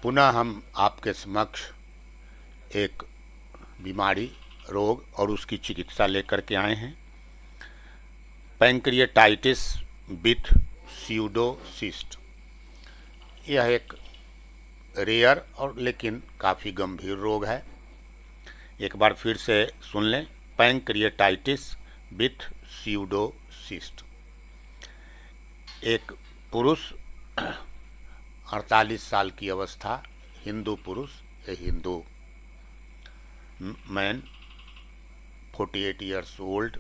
पुनः हम आपके समक्ष एक बीमारी, रोग और उसकी चिकित्सा लेकर के आए हैं। Pancreatitis with pseudocyst. यह एक रेयर और लेकिन काफ़ी गंभीर रोग है। एक बार फिर से सुन लें, पैंक्रिएटाइटिस विथ स्यूडोसिस्ट। एक पुरुष 48 साल की अवस्था, हिंदू पुरुष, ए हिंदू मैन 48 ईयर्स ओल्ड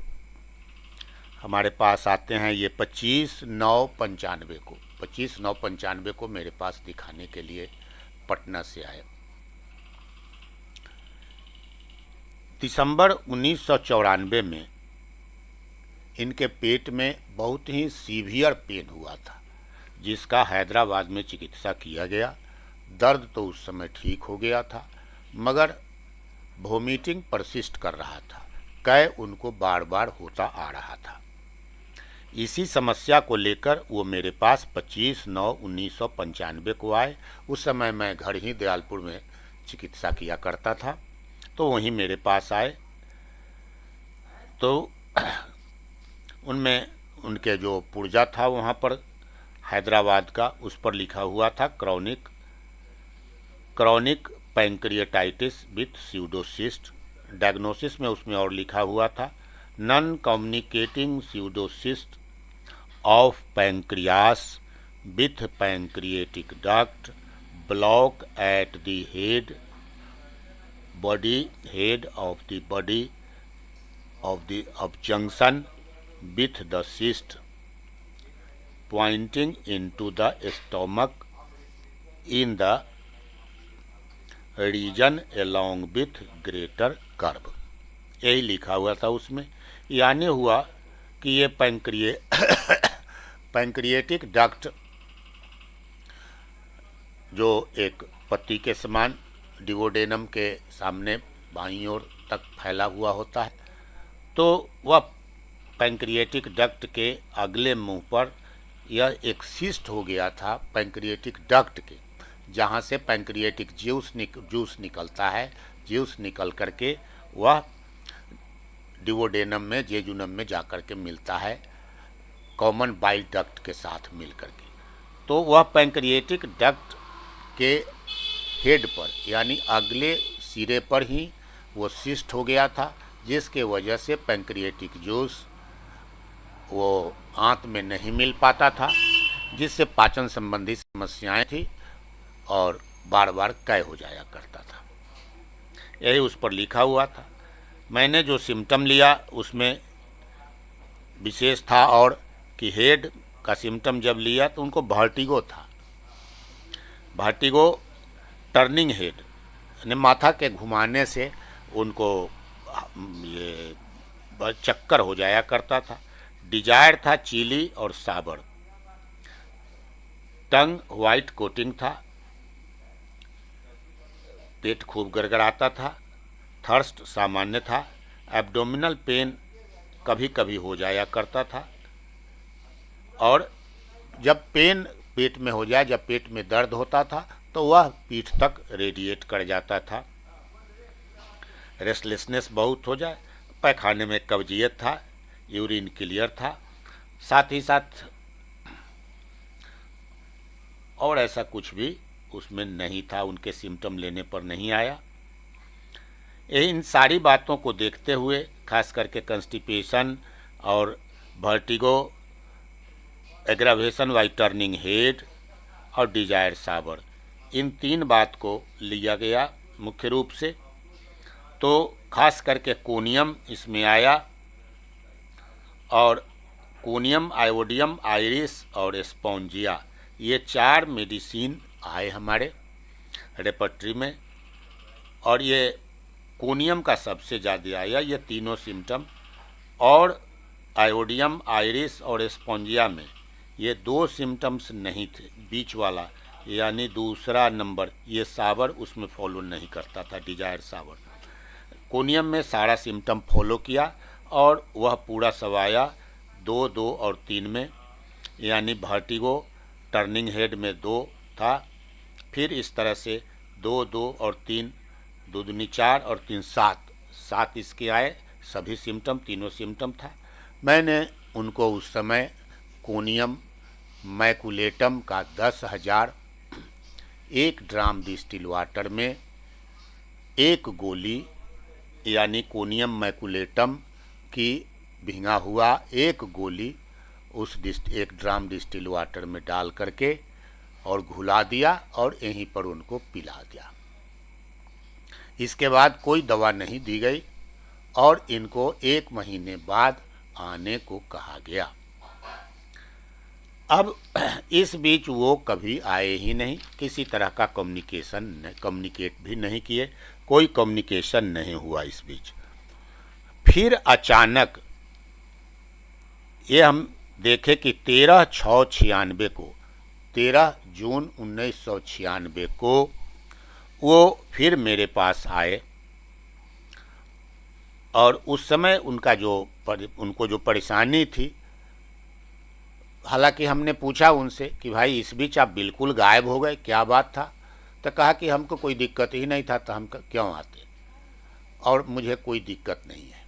हमारे पास आते हैं। ये 25/9/95 को मेरे पास दिखाने के लिए पटना से आए। दिसंबर 1994 में इनके पेट में बहुत ही सीवियर पेन हुआ था, जिसका हैदराबाद में चिकित्सा किया गया। दर्द तो उस समय ठीक हो गया था, मगर वोमिटिंग परसिस्ट कर रहा था। कै उनको बार बार होता आ रहा था। इसी समस्या को लेकर वो मेरे पास 25/9/1995 को आए। उस समय मैं घर ही दयालपुर में चिकित्सा किया करता था, तो वहीं मेरे पास आए। तो उनमें उनके जो पुर्जा था वहाँ पर हैदराबाद का, उस पर लिखा हुआ था chronic pancreatitis with pseudocyst. Diagnosis में उसमें और लिखा हुआ था non communicating pseudocyst of pancreas with pancreatic duct block at the head of the body of junction with the cyst pointing into the stomach in the region along with greater curve। यही लिखा हुआ था उसमें। यानी हुआ कि ये pancreatic duct जो एक पत्ती के समान डिवोडेनम के सामने बाईं ओर तक फैला हुआ होता है, तो वह पैंक्रिएटिक डक्ट के अगले मुंह पर यह एक सिस्ट हो गया था पैंक्रिएटिक डक्ट के, जहाँ से पैंक्रिएटिक जूस निकलता है। जूस निकल करके वह डिवोडेनम में, जेजुनम में जाकर के मिलता है कॉमन बाइल डक्ट के साथ मिल करके। तो वह पैंक्रिएटिक डक्ट के हेड पर यानी अगले सिरे पर ही वो सिस्ट हो गया था, जिसके वजह से पैंक्रिएटिक जूस वो आंत में नहीं मिल पाता था, जिससे पाचन संबंधी समस्याएं थी और बार बार कै हो जाया करता था। यही उस पर लिखा हुआ था। मैंने जो सिम्टम लिया उसमें विशेष था और कि हेड का सिम्टम जब लिया तो उनको वर्टिगो था। वर्टिगो टर्निंग हेड यानी माथा के घुमाने से उनको ये चक्कर हो जाया करता था। डिजायर था चीली और साबर। टंग वाइट कोटिंग था। पेट खूब गड़गड़ाता था। थर्स्ट सामान्य था। एब्डोमिनल पेन कभी कभी हो जाया करता था, और जब पेन पेट में हो जाए, जब पेट में दर्द होता था तो वह पीठ तक रेडिएट कर जाता था। रेस्टलेसनेस बहुत हो जाए। पैखाने में कब्जियत था। यूरिन क्लियर था। साथ ही साथ और ऐसा कुछ भी उसमें नहीं था, उनके सिम्टम लेने पर नहीं आया। इन सारी बातों को देखते हुए, खास करके कंस्टिपेशन और vertigo, aggravation bye turning head और डिजायर साबर, इन 3 बात को लिया गया मुख्य रूप से। तो खास करके कोनियम इसमें आया, और कोनियम, आयोडियम, आयरिस और स्पॉन्जिया, ये 4 मेडिसिन आए हमारे रेपर्टरी में, और ये कोनियम का सबसे ज़्यादा आया, ये तीनों सिम्टम। और आयोडियम, आयरिस और स्पॉन्जिया में ये 2 सिम्टम्स नहीं थे, बीच वाला यानी दूसरा नंबर, ये साबर उसमें फॉलो नहीं करता था, डिजायर साबर। कोनियम में सारा सिम्टम फॉलो किया और वह पूरा सब आया 2, 2 और 3 में, यानी वर्टिगो टर्निंग हेड में 2 था फिर इस तरह से 2 2 और 3, 2 दूनी 4 और 3 7, 7 इसके आए। सभी सिम्टम, तीनों सिम्टम था। मैंने उनको उस समय कोनियम मैकुलेटम का 10,000 1 ड्राम डिस्टिल वाटर में 1 गोली, यानी कोनियम मैकुलेटम की भिंगा हुआ 1 गोली उस 1 ड्राम डिस्टिल वाटर में डाल करके और घुला दिया और यहीं पर उनको पिला दिया। इसके बाद कोई दवा नहीं दी गई और इनको 1 महीने बाद आने को कहा गया। अब इस बीच वो कभी आए ही नहीं, किसी तरह का कम्युनिकेट भी नहीं किए, कोई कम्युनिकेशन नहीं हुआ इस बीच। फिर अचानक ये हम देखे कि 13/6/96 को, 13 जून 1996 को वो फिर मेरे पास आए और उस समय उनको जो परेशानी थी, हालांकि हमने पूछा उनसे कि भाई इस बीच आप बिल्कुल गायब हो गए, क्या बात था? तो कहा कि हमको कोई दिक्कत ही नहीं था, तो हम क्यों आते, और मुझे कोई दिक्कत नहीं है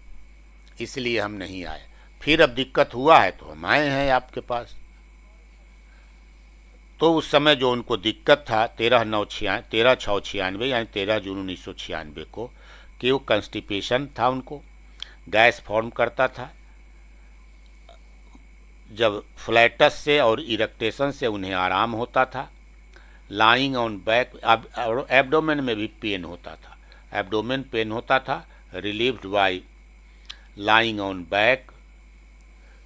इसलिए हम नहीं आए। फिर अब दिक्कत हुआ है तो हम आए हैं आपके पास। तो उस समय जो उनको दिक्कत था 13/6/96 यानी 13 जून 1996 को, कि वो कंस्टिपेशन था, उनको गैस फॉर्म करता था। जब फ्लैटस से और इरेक्टेशन से उन्हें आराम होता था, लाइंग ऑन बैक, और एब्डोमेन में भी पेन होता था, एब्डोमेन पेन होता था, relieved by lying on back,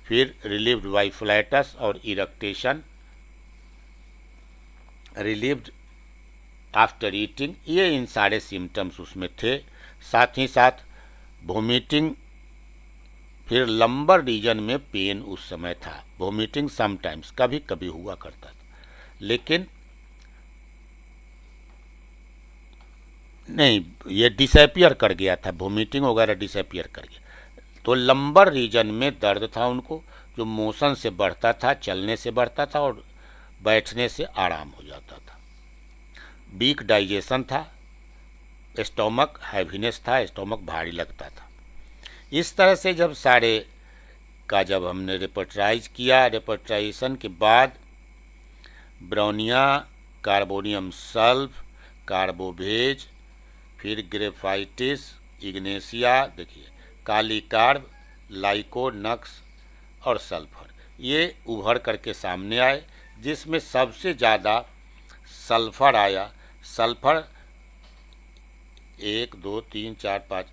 फिर रिलीव्ड बाय फ्लैटस और इरेक्टेशन, रिलीव्ड आफ्टर ईटिंग, ये इन सारे सिम्टम्स उसमें थे। साथ ही साथ वोमिटिंग, फिर लंबर रीजन में पेन उस समय था। वोमिटिंग समटाइम्स, कभी कभी हुआ करता था, लेकिन नहीं, ये डिसअपियर कर गया था, वोमिटिंग वगैरह डिसअपियर कर गया। तो लंबर रीजन में दर्द था उनको, जो मोशन से बढ़ता था, चलने से बढ़ता था और बैठने से आराम हो जाता था। वीक डाइजेशन था, स्टोमक हैवीनेस था, स्टोमक भारी लगता था। इस तरह से जब जब हमने रेपर्टाइज किया, रेपर्टाइजेशन के बाद ब्रोनिया, कार्बोनियम सल्फ, कार्बोवेज, फिर ग्रेफाइटिस, इग्नेशिया, देखिए काली कार्ब, लाइकोनक्स और सल्फर, ये उभर करके सामने आए, जिसमें सबसे ज़्यादा सल्फर आया। सल्फर 1 2 3 4 5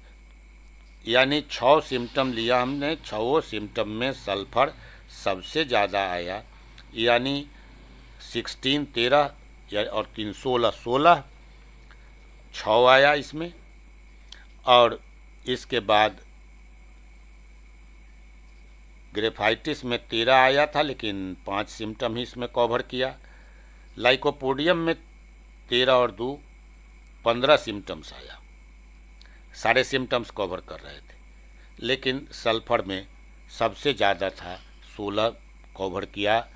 यानी 6 सिम्टम लिया हमने, 6 सिम्टम में सल्फर सबसे ज़्यादा आया, यानी 16 13 और 3 16 16, 6 आया इसमें। और इसके बाद ग्रेफाइटिस में 13 आया था, लेकिन 5 सिम्टम ही इसमें कवर किया। लाइकोपोडियम में 13 और 2 15 सिम्टम्स आया, सारे सिम्टम्स कवर कर रहे थे, लेकिन सल्फर में सबसे ज़्यादा था, 16 कवर किया,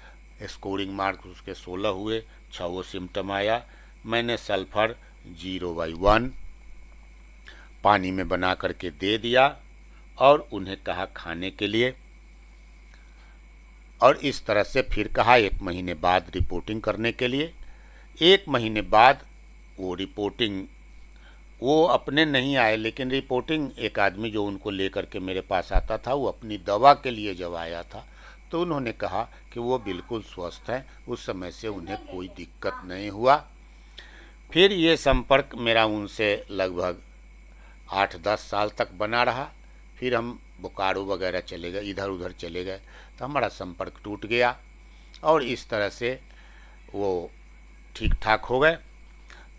स्कोरिंग मार्क्स उसके 16 हुए, 6 सिम्टम आया। मैंने सल्फर 0/1 पानी में बना करके दे दिया और उन्हें कहा खाने के लिए, और इस तरह से फिर कहा 1 महीने बाद रिपोर्टिंग करने के लिए। 1 महीने बाद वो अपने नहीं आए, लेकिन रिपोर्टिंग एक आदमी जो उनको लेकर के मेरे पास आता था, वो अपनी दवा के लिए जब आया था तो उन्होंने कहा कि वो बिल्कुल स्वस्थ हैं, उस समय से उन्हें कोई दिक्कत नहीं हुआ। फिर ये संपर्क मेरा उनसे लगभग 8-10 साल तक बना रहा। फिर हम बोकारो वगैरह चले गए, इधर उधर चले गए, तो हमारा संपर्क टूट गया और इस तरह से वो ठीक ठाक हो गए।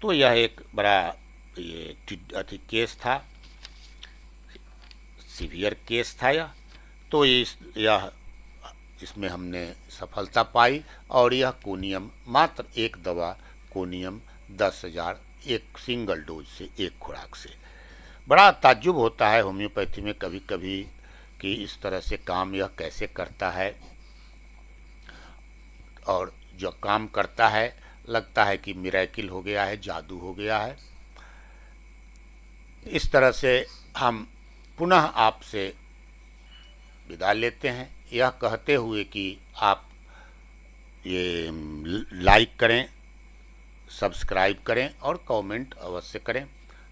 तो यह एक बड़ा केस था, सीवियर केस था यह। तो इसमें हमने सफलता पाई और यह कोनियम, मात्र एक दवा कोनियम 10,000 एक सिंगल डोज से, एक खुराक से। बड़ा ताज्जुब होता है होम्योपैथी में कभी कभी कि इस तरह से काम यह कैसे करता है, और जो काम करता है लगता है कि मिरेकिल हो गया है, जादू हो गया है। इस तरह से हम पुनः आपसे विदा लेते हैं, यह कहते हुए कि आप ये लाइक करें, सब्सक्राइब करें और कमेंट अवश्य करें,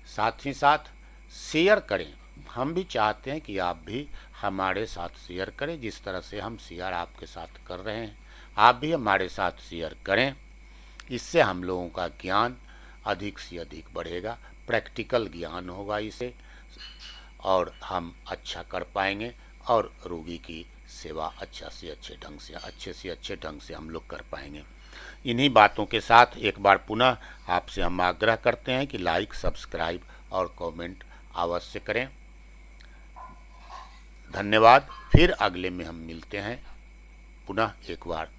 साथ ही साथ शेयर करें। हम भी चाहते हैं कि आप भी हमारे साथ शेयर करें, जिस तरह से हम शेयर आपके साथ कर रहे हैं, आप भी हमारे साथ शेयर करें। इससे हम लोगों का ज्ञान अधिक से अधिक बढ़ेगा, प्रैक्टिकल ज्ञान होगा इसे, और हम अच्छा कर पाएंगे और रोगी की सेवा अच्छे से अच्छे ढंग से हम लोग कर पाएंगे। इन्हीं बातों के साथ एक बार पुनः आपसे हम आग्रह करते हैं कि लाइक, सब्सक्राइब और कमेंट अवश्य करें। धन्यवाद। फिर अगले में हम मिलते हैं पुनः एक बार।